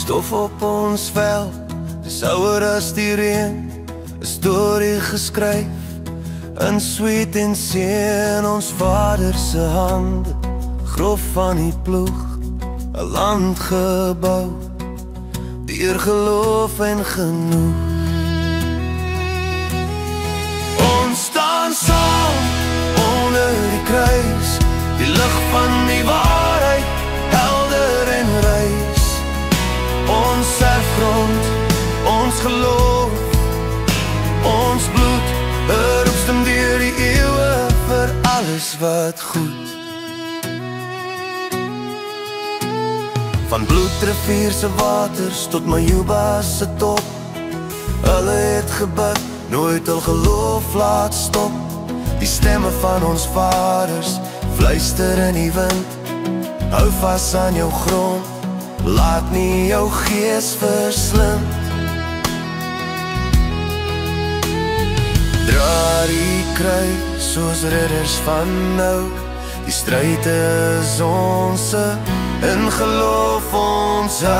stof op ons vel, dis ouer as die reën, 'n storie geskryf in sweet en seën ons Vader se hande, grof van die ploeg, 'n land gebou, deur geloof en genoeg. Ons staan saam onder die kruis, die lig van die waarheid, helder en reis. Ons erfgrond, ons geloof, ons bloed, roepstem deur die eeuwe vir alles wat goed. Van Bloedrivier se waters tot Majuba se top, hulle het gebid, nooit hul geloof laat stop. Die stemme van ons vaders fluister in die wind, hou vas aan jou grond, laat nie jou gees verslind. Dra die kruis soos ridders van nou, die stryd is onse, in geloof ons hou.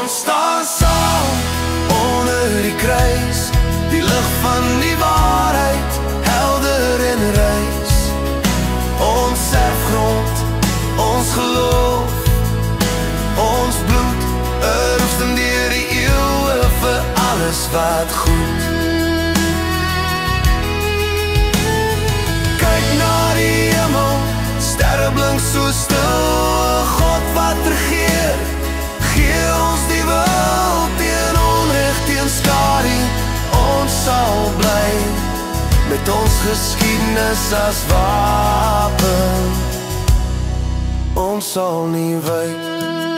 Ons staan saam onder die kruis, die lig van die waarheid, helder en reis. Ons erfgrond, ons geloof, ons bloed, roepstem deur die eeuwe vir alles wat goed. Kyk na die hemel, sterre blink so stil, God wat regeer, gee ons die wil teen onreg, teen skadu. Ons sal bly met ons geskiedenis as wapen, ons sal nie wyk.